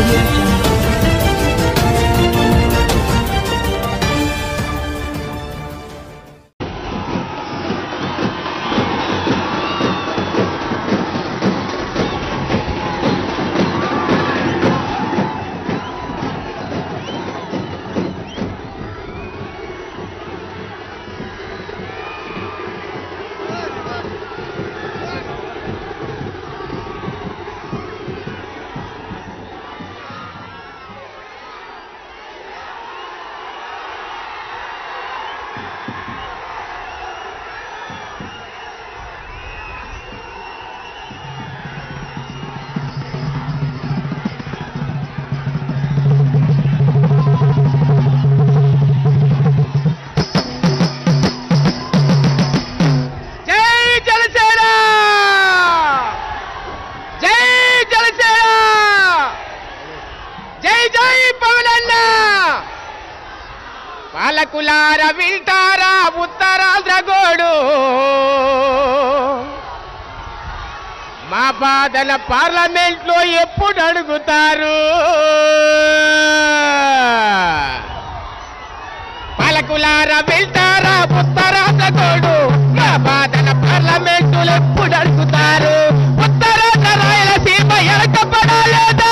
Audio Jungle. పాలకులార వింటారా ఉత్తరాంధ్ర గోడు మా బాధల పార్లమెంట్ లో ఎప్పుడు అడుగుతారు పాలకులార వింటారా ఉత్తరాంధ్ర గోడు మా బాధల పార్లమెంట్ లో ఎప్పుడు అడుగుతారు ఉత్తరాంధ్ర రాయలసీమ ఎరకపడాలేదా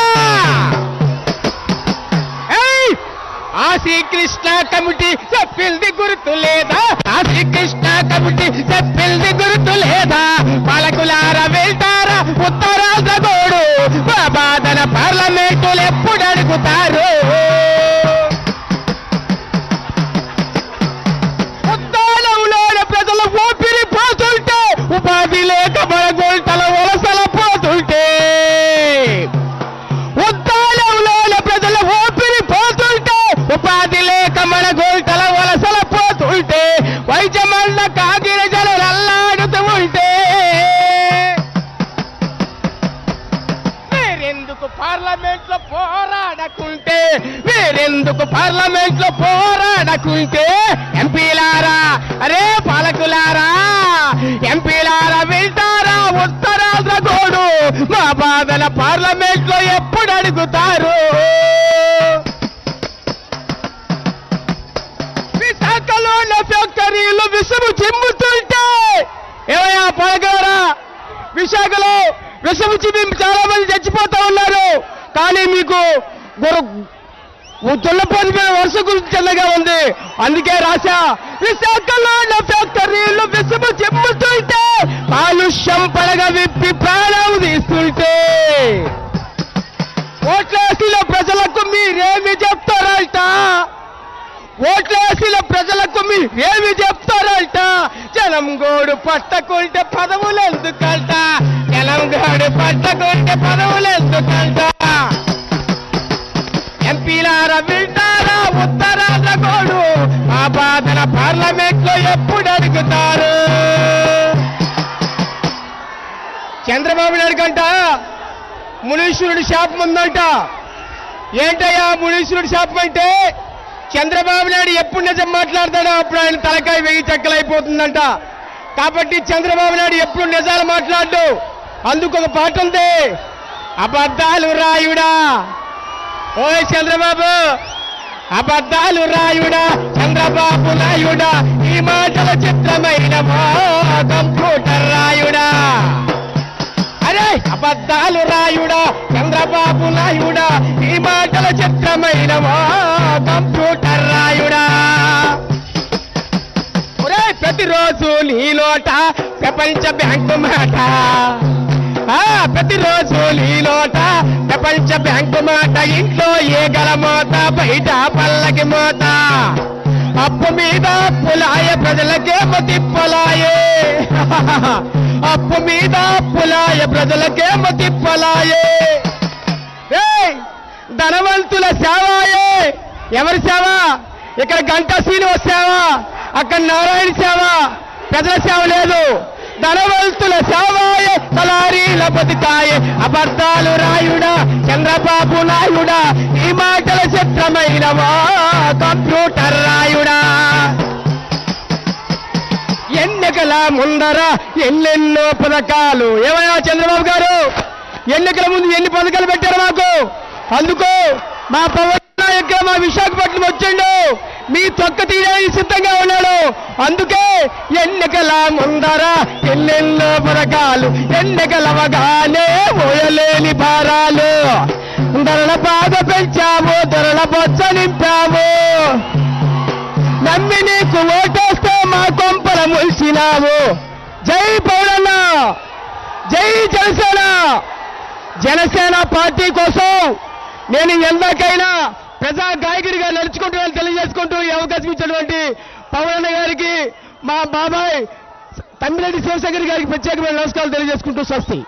శ్రీకృష్ణ కమిటీ చెప్పింది గుర్తు లేదా శ్రీకృష్ణ కమిటీ చెప్పింది గుర్తు లేదా పాలకులార వెళ్తారా ఉత్తరాంధ్ర గోడు బాధన పార్లమెంటులు ఎప్పుడు అడుగుతారు ఉద్దానంలో ప్రజల ఊపిరి పోతుంటే ఉపాధి లేక బడగొల్తల వలసల పోతుంటే ప్రజల ఊపిరి పోతుంటే ఉపాధి లేక మన గోల్తల వలసల పోతుంటే వైద్యమల్ల కాగిన జనులు అల్లాడుతూ ఉంటే వేరెందుకు పార్లమెంట్ లో పోరాడకుంటే ఎంపీలారా అరే పాలకులారా ఎంపీలారా వెళ్తారా ఉత్తరాంధ్ర గోడు మా బాధల పార్లమెంట్ లో ఎప్పుడు అడుగుతారు విశాఖలోని ఫ్యాక్టరీలు విసుము చిమ్ముతుంటే ఏమయ్యా పాలకులారా విశాఖలో విషము చిమ్మి చాలా మంది చచ్చిపోతా ఉన్నారు కానీ మీకు దుల్లపోతు మీద వర్ష గురించి చల్లగా ఉంది అందుకే రాశా విశాఖలో ఫ్యాక్టరీలు విసుము చెమ్ముతుంటే కాలుష్యం పడగ విప్పి ప్రాణం తీస్తుంటే ఓట్లేసిన ప్రజలకు మీరేమి చెప్తారంట జనం గోడు పట్టకుంటే పదవులు ఎందుకంట ఎంపీలారా వింటారా ఉత్తరాంధ్ర గోడు మా బాధన పార్లమెంట్ లో ఎప్పుడు అడుగుతారు చంద్రబాబు నాయుడు కంట మునీశ్వరుడి శాపం ఉందంట ఏంటయ్యా మునీశ్వరుడి శాపం అంటే చంద్రబాబు నాయుడు ఎప్పుడు నిజం మాట్లాడతాడో అప్పుడు ఆయన తలకాయ వెయ్యి చెక్కలైపోతుందంట కాబట్టి చంద్రబాబు నాయుడు ఎప్పుడు నిజాలు మాట్లాడు అందుకు ఒక పాట ఉంది అబద్ధాలు రాయుడా ఓయ్ చంద్రబాబు అబద్ధాలు రాయుడా చంద్రబాబు నాయుడా ఈ మాటల చిత్రమైన కంప్యూటర్ రాయుడా అరే అబద్ధాలు రాయుడా చంద్రబాబు నాయుడా ఈ మాటల చిత్రమైన కంప్యూటర్ రాయుడా ఒరే ప్రతిరోజు నీ నోట ప్రపంచ బ్యాంకు మాట ప్రతిరోజు నీ నోట ప్రపంచ బ్యాంకు మాట ఇంట్లో ఏగల మోత బయట పల్లకి మోత అప్పు మీద అప్పులాయ ప్రజలకేమో తిప్పలాయే అప్పు మీద అప్పులాయ ప్రజలకేమో తిప్పలాయే ధనవంతుల సేవాయే ఎవరి సేవ ఇక్కడ గంటా శ్రీనివాస్ సేవ అక్కడ నారాయణ సేవ ప్రజల సేవ లేదు ధనవంతుల సేవాయే సలారీల బతికాయే అబద్ధాలు రాయుడా చంద్రబాబు నాయుడా ఈ మాటల చిత్రమైన కంప్యూటర్ రాయుడా ఎన్నికల ముందర ఎన్నెన్నో పథకాలు ఏమయ్యా చంద్రబాబు గారు ఎన్నికల ముందు ఎన్ని పథకాలు పెట్టారు మాకు అందుకు మా పవన్ నాయక్ మా విశాఖపట్నం వచ్చిండు, మీ తొక్క తీయడానికి సిద్ధంగా ఉన్నాడు. అందుకే ఎన్నికల ముందర ఎన్నెన్నో పథకాలు, ఎన్నికలవగానే మోయలేని భారాలు, ధరల బాధ పెంచాము, ధరల బొచ్చ నింపాము, నమ్మి నీకు ఓటేస్తే మా కొంపల ములిసినాము. జై పౌరన్న, జై జనసేన. జనసేన పార్టీ కోసం నేను ఎందాకైనా ప్రజా గాయకుడిగా నడుచుకుంటూ తెలియజేసుకుంటూ ఈ అవకాశం ఇచ్చినటువంటి పవన్ గారికి, మా బాబాయ్ తమ్మిరెడ్డి శివశంకర్ గారికి ప్రత్యేకమైన నమస్కారాలు తెలియజేసుకుంటూ స్వస్తి.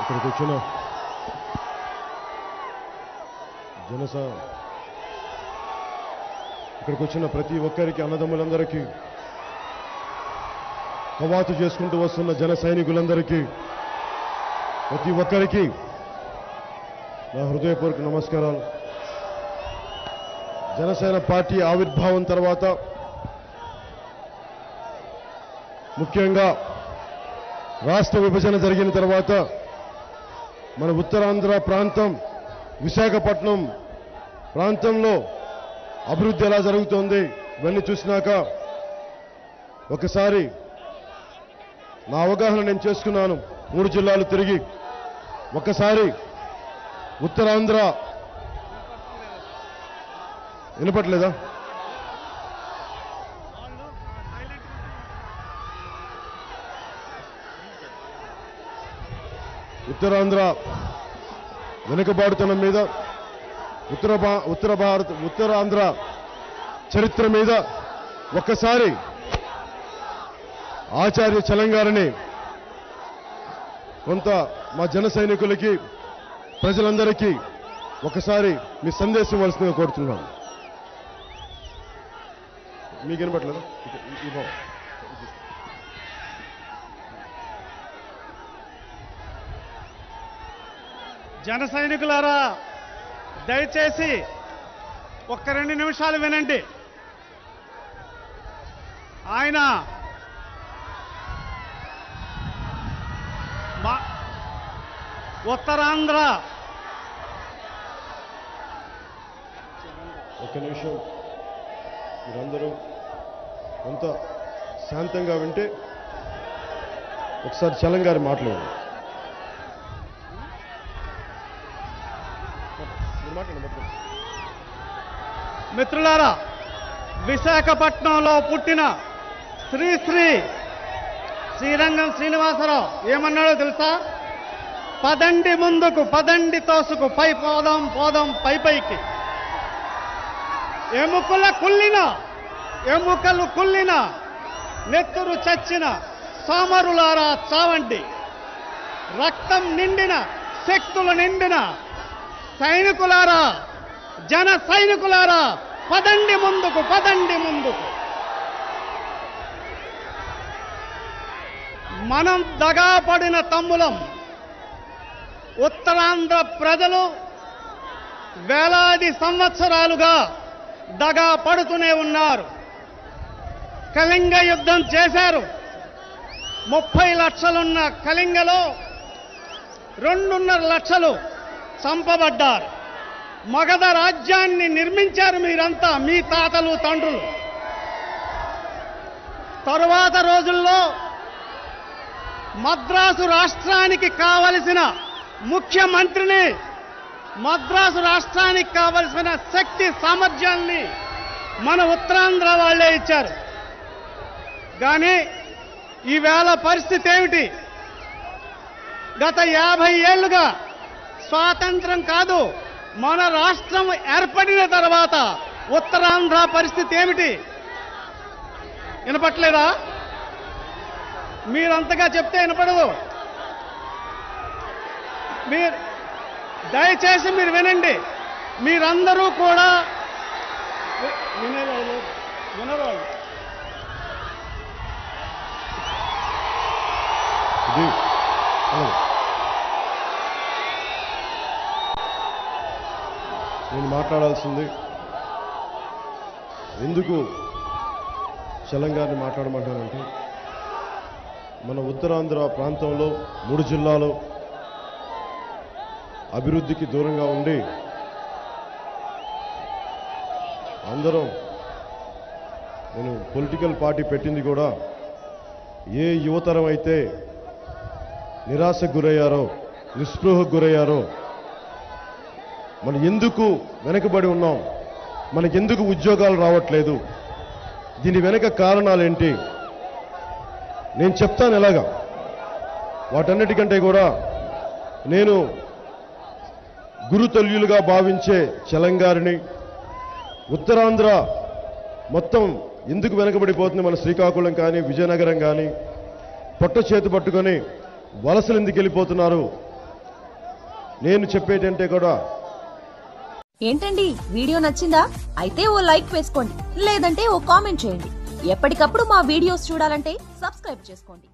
ఇక్కడికి వచ్చిన ఇక్కడికి వచ్చిన ప్రతి ఒక్కరికి, అన్నదమ్ములందరికీ, కవాతు చేసుకుంటూ వస్తున్న జన సైనికులందరికీ, ప్రతి ఒక్కరికి నా హృదయపూర్వక నమస్కారాలు. జనసేన పార్టీ ఆవిర్భావం తర్వాత ముఖ్యంగా రాష్ట్ర విభజన జరిగిన తర్వాత మన ఉత్తరాంధ్ర ప్రాంతం, విశాఖపట్నం ప్రాంతంలో అభివృద్ధి ఎలా జరుగుతోంది ఇవన్నీ చూసినాక ఒకసారి నా అవగాహన నేను చేసుకున్నాను. 3 జిల్లాలు తిరిగి ఒకసారి ఉత్తరాంధ్ర వినపట్లేదా? ఉత్తరాంధ్ర వెనుకబాటుతనం మీద, ఉత్తరాంధ్ర చరిత్ర మీద ఒక్కసారి ఆచార్య చలంగారిని కొంత మా జన సైనికులకి, ప్రజలందరికీ ఒకసారి మీ సందేశం ఇవ్వాల్సిందిగా కోరుతున్నాను. మీకు వినపట్లేదా? జన సైనికులారా, దయచేసి ఒక్క 2 నిమిషాలు వినండి. ఆయన ఉత్తరాంధ్ర ఒక్క నిమిషం మీరందరూ కొంత శాంతంగా వింటే ఒకసారి చలంగారి మాట్లాడండి. మిత్రులారా, విశాఖపట్నంలో పుట్టిన శ్రీరంగం శ్రీనివాసరావు ఏమన్నాడో తెలుసా? పదండి ముందుకు, పదండి తోసుకు, పై పోదాం పోదాం పై పైకి. ఎముకలు కుల్లిన నెత్తురు చచ్చిన సోమరులారా చావండి. రక్తం నిండిన, శక్తులు నిండిన సైనికులారా, జన సైనికులారా, పదండి ముందుకు, పదండి ముందుకు. మనం దగాపడిన తమ్ములం. ఉత్తరాంధ్ర ప్రజలు వేలాది సంవత్సరాలుగా దగా పడుతూనే ఉన్నారు. కళింగ యుద్ధం చేశారు. 30 లక్షలున్న కళింగలో 2.5 లక్షలు చంపబడ్డారు. మగధ రాజ్యాన్ని నిర్మించారు మీరంతా, మీ తాతలు తండ్రులు. తరువాత రోజుల్లో మద్రాసు రాష్ట్రానికి కావలసిన ముఖ్యమంత్రిని, మద్రాసు రాష్ట్రానికి కావలసిన శక్తి సామర్థ్యాల్ని మన ఉత్తరాంధ్ర వాళ్లే ఇచ్చారు. కానీ ఈవేళ పరిస్థితి ఏమిటి? గత 50 ఏళ్లుగా స్వాతంత్రం కాదు, మన రాష్ట్రం ఏర్పడిన తర్వాత ఉత్తరాంధ్ర పరిస్థితి ఏమిటి? వినపట్లేదా? మీరంతగా చెప్తే వినపడదు. దయచేసి మీరు వినండి. మీరందరూ కూడా వినరు. నేను మాట్లాడాల్సింది ఎందుకు చలంగారిని మాట్లాడమంటానంటే మన ఉత్తరాంధ్ర ప్రాంతంలో 3 జిల్లాలు అభివృద్ధికి దూరంగా ఉండి అందరం నేను పొలిటికల్ పార్టీ పెట్టింది కూడా ఏ యువతరం అయితే నిరాశకు గురయ్యారో నిస్పృహకు గురయ్యారో మనం ఎందుకు వెనకబడి ఉన్నాం మనకెందుకు ఉద్యోగాలు రావట్లేదు దీని వెనక కారణాలేంటి నేను చెప్తాను ఎలాగా వాటన్నిటికంటే కూడా నేను గురుతుల్యులుగా భావించే చలంగారిని ఉత్తరాంధ్ర మొత్తం ఎందుకు వెనకబడిపోతుంది మన శ్రీకాకుళం కానీ విజయనగరం కానీ పొట్ట చేతి పట్టుకొని వలసలు ఎందుకు వెళ్ళిపోతున్నారు నేను చెప్పేటంటే కూడా ఏంటండి వీడియో నచ్చిందా? అయితే ఓ లైక్ వేసుకోండి, లేదంటే ఓ కామెంట్ చేయండి. ఎప్పటికప్పుడు మా వీడియోస్ చూడాలంటే సబ్స్క్రైబ్ చేసుకోండి.